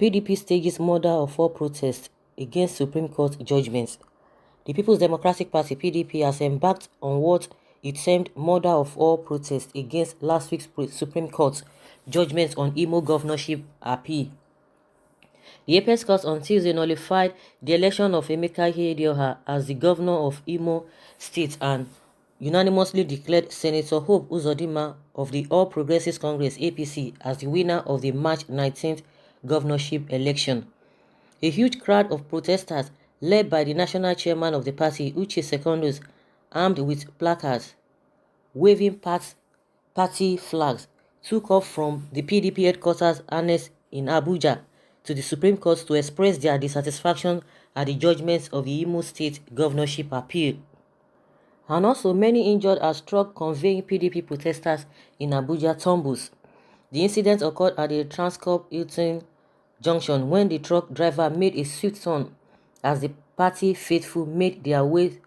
PDP stages murder of all protests against Supreme Court judgments. The People's Democratic Party (PDP) has embarked on what it termed murder of all protests against last week's Supreme Court judgment on Imo governorship appeal. The Apex Court on Tuesday nullified the election of Emeka Ihedioha as the governor of Imo State and unanimously declared Senator Hope Uzodinma of the All Progressives Congress (APC) as the winner of the March 19th governorship election. A huge crowd of protesters, led by the national chairman of the party, Uche Secondus, armed with placards, waving party flags, took off from the PDP headquarters annex in Abuja to the Supreme Court to express their dissatisfaction at the judgments of the Imo State governorship appeal. And also, many injured as truck conveying PDP protesters in Abuja tumbles. The incident occurred at the Transcorp Hilton Junction when the truck driver made a swift turn as the party faithful made their way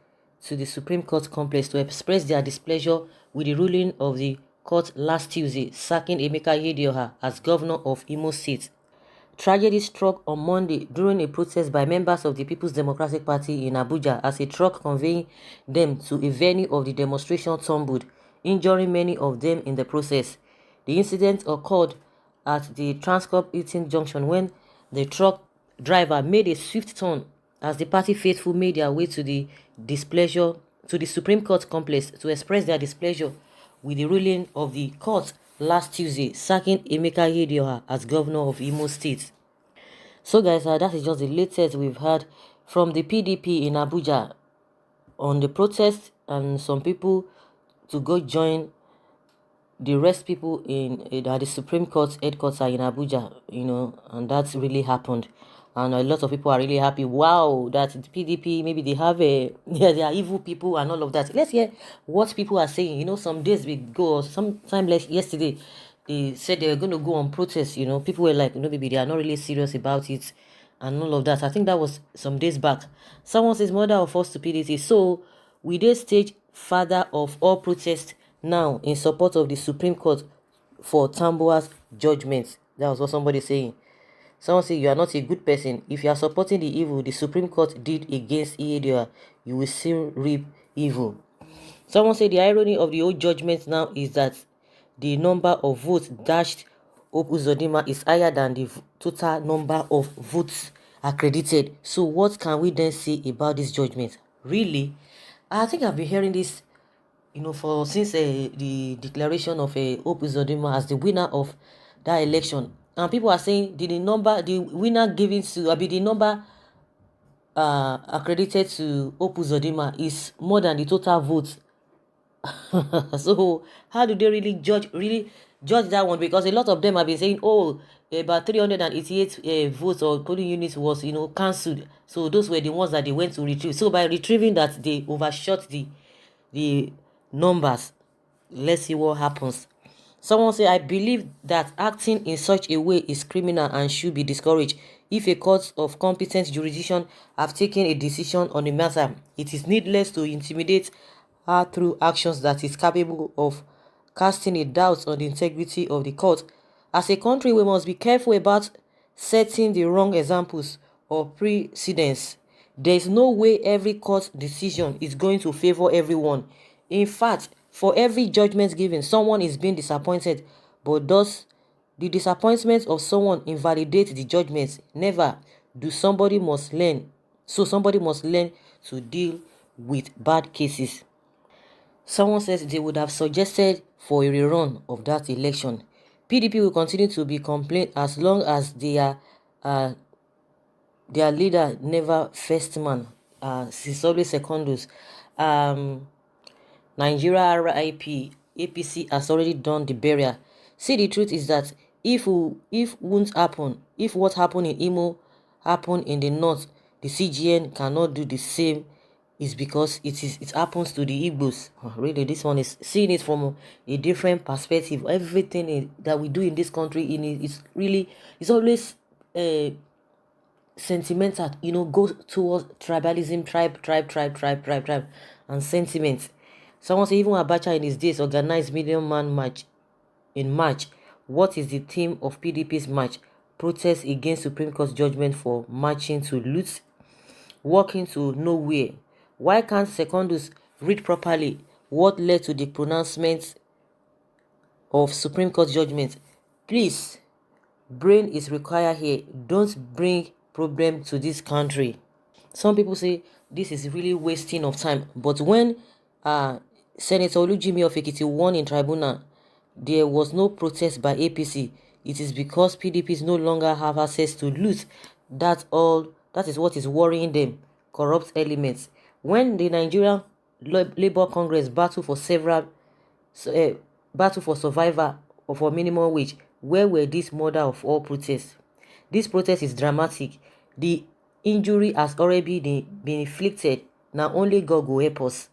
to the Supreme Court complex to express their displeasure with the ruling of the court last Tuesday, sacking Emeka Ihedioha as governor of Imo State. Tragedy struck on Monday during a protest by members of the People's Democratic Party in Abuja as a truck conveying them to a venue of the demonstration tumbled, injuring many of them in the process. The incident occurred at the Transcorp Hilton Junction when the truck driver made a swift turn as the party faithful made their way to the Supreme Court complex to express their displeasure with the ruling of the court last Tuesday, sacking Emeka Ihedioha as governor of Imo State. So guys, that is just the latest we've heard from the PDP in Abuja on the protest, and some people to go join the rest people at the Supreme Court headquarters in Abuja, and that's really happened. And a lot of people are really happy. Wow, that the PDP, maybe they have they are evil people and all of that. Let's hear what people are saying. Some days ago, or sometime like yesterday, they said they were going to go on protest. People were like, maybe they are not really serious about it and all of that. I think that was some days back. Someone says murder of all stupidity. So we did stage father of all protests now in support of the Supreme Court for Tambuwa's judgment. That was what somebody saying. Someone say you are not a good person. If you are supporting the evil the Supreme Court did against Ihedioha, you will still reap evil. Someone say the irony of the old judgment now is that the number of votes dashed Hope Uzodinma is higher than the total number of votes accredited. So what can we then say about this judgment? Really? I think I've been hearing this since the declaration of Hope Uzodinma as the winner of that election. And people are saying the winner given to, the number accredited to Hope Uzodinma is more than the total votes. So how do they really judge that one? Because a lot of them have been saying, about 388 votes or polling units was cancelled. So those were the ones that they went to retrieve. So by retrieving that, they overshot the numbers. Let's see what happens. Someone say, I believe that acting in such a way is criminal and should be discouraged. If a court of competent jurisdiction have taken a decision on a matter, it is needless to intimidate her through actions that is capable of casting a doubt on the integrity of the court. As a country, we must be careful about setting the wrong examples or precedents. There is no way every court decision is going to favor everyone. In fact, for every judgment given, someone is being disappointed, but does the disappointment of someone invalidate the judgment? Never. Somebody must learn to deal with bad cases. Someone says they would have suggested for a rerun of that election. PDP will continue to be complained as long as their leader never first man, Sisole Secondus. Nigeria RIP, APC has already done the burial. See, the truth is that if what happened in Imo happened in the north, the CGN cannot do the same. Is because it happens to the Igbos. Really, this one is seeing it from a different perspective. Everything that we do in this country, it's always sentimental. Goes towards tribalism, tribe, and sentiment. Someone say even Abacha in his days organized million-man march in March. What is the theme of PDP's march? protest against Supreme Court judgment for marching to loot, walking to nowhere? Why can't Secondus read properly what led to the pronouncement of Supreme Court judgment? Please, brain is required here. Don't bring problem to this country. Some people say this is really wasting of time, but when Senator Olujimi of Ekiti won in tribunal, there was no protest by APC. It is because PDPs no longer have access to loot. That's all. That is what is worrying them. Corrupt elements. When the Nigerian Labour Congress battled for survival or for minimum wage, where were these mother of all protests? This protest is dramatic. The injury has already been inflicted. Now only God will help us.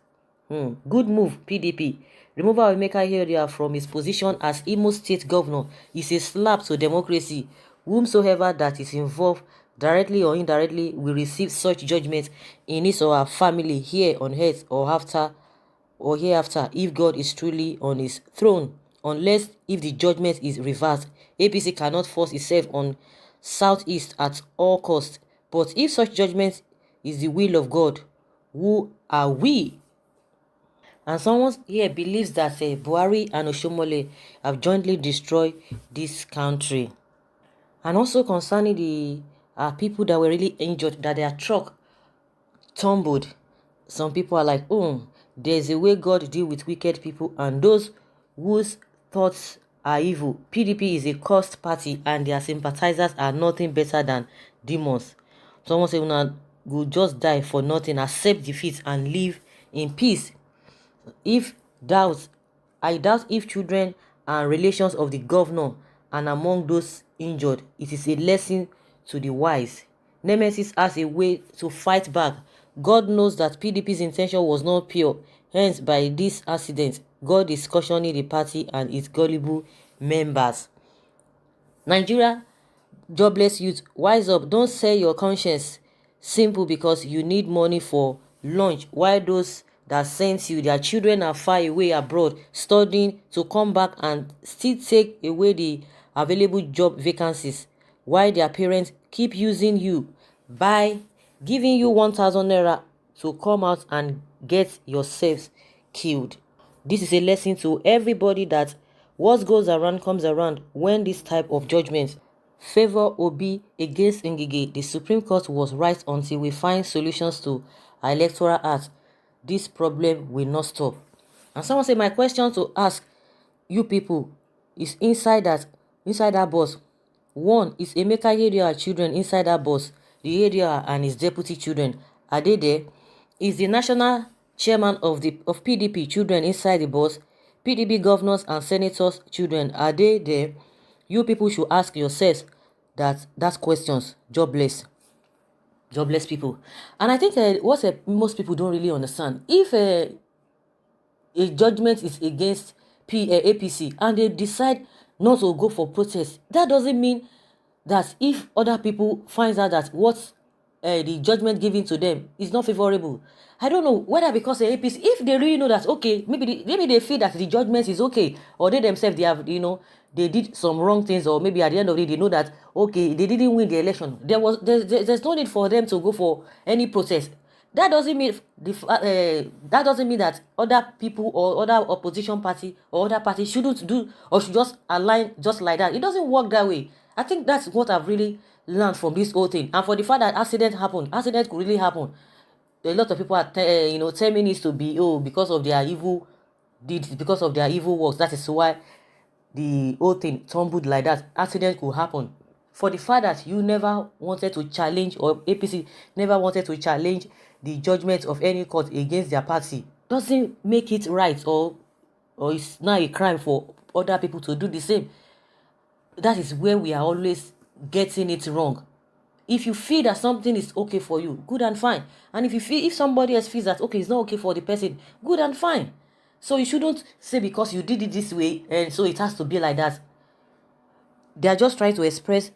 Good move, PDP. Removal of Emeka Ihedioha from his position as Imo State Governor is a slap to democracy. Whomsoever that is involved, directly or indirectly, will receive such judgment in his or her family here on earth or hereafter, if God is truly on his throne. Unless if the judgment is reversed, APC cannot force itself on Southeast at all costs. But if such judgment is the will of God, who are we? And someone here believes that Buhari and Oshomole have jointly destroyed this country. And also concerning the people that were really injured, that their truck tumbled. Some people are like, there's a way God deals with wicked people and those whose thoughts are evil. PDP is a cursed party and their sympathizers are nothing better than demons. Someone say, "Una go just die for nothing, accept defeat and live in peace." I doubt if children and relations of the governor and among those injured, it is a lesson to the wise. Nemesis has a way to fight back. God knows that PDP's intention was not pure. Hence, by this accident, God is cautioning the party and its gullible members. Nigeria, jobless youth, wise up. Don't sell your conscience simple because you need money for lunch, while those that sent you, their children are far away abroad studying to come back and still take away the available job vacancies, while their parents keep using you by giving you 1,000 naira to come out and get yourselves killed. This is a lesson to everybody that what goes around comes around. When this type of judgment favor Obi against Ngige, the Supreme Court was right until we find solutions to our electoral act. This problem will not stop. And someone said, my question to ask you people is inside that bus. One, is Emeka Ihedioha children inside that bus? The Ihedioha and his deputy children, are they there? Is the national chairman of PDP children inside the bus? PDP governors and senators children, are they there? You people should ask yourselves that questions. Jobless people. And I think what most people don't really understand, if a judgment is against APC and they decide not to go for protest, that doesn't mean that if other people find out that what the judgment given to them is not favorable. I don't know whether because the APC, if they really know that, okay, maybe they feel that the judgment is okay, or they themselves, they have, they did some wrong things, or maybe at the end of the day they know that, okay, they didn't win the election. There's no need for them to go for any protest. That doesn't mean that other people or other opposition party or other parties shouldn't do or should just align just like that. It doesn't work that way. I think that's what I've really learned from this whole thing. And for the fact that accident could really happen. A lot of people are telling it to be because of their evil deeds, because of their evil works. That is why the whole thing tumbled like that. Accident could happen. For the fact that you never wanted to challenge, or APC never wanted to challenge the judgment of any court against their party, doesn't make it right, or it's now a crime for other people to do the same. That is where we are always getting it wrong. If you feel that something is okay for you, good and fine. And if somebody else feels that, okay, it's not okay for the person, good and fine. So you shouldn't say because you did it this way and so it has to be like that. They are just trying to express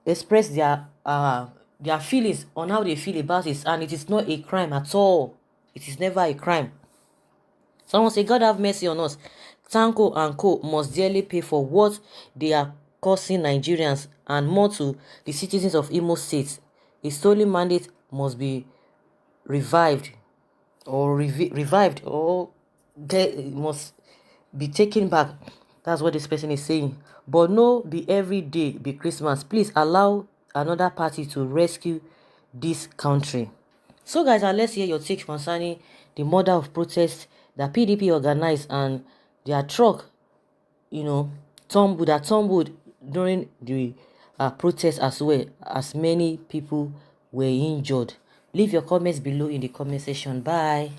their feelings on how they feel about it, and it is not a crime at all. It is never a crime. Someone say, God have mercy on us. Tanko and Co must dearly pay for what they are causing Nigerians and more to the citizens of Imo State. A stolen mandate must be revived or must be taken back. That's what this person is saying. But no be every day be Christmas. Please allow another party to rescue this country. So guys, let's hear your take concerning the murder of protest that PDP organized and their truck, tumbled during the protest, as well as many people were injured. Leave your comments below in the comment section. Bye.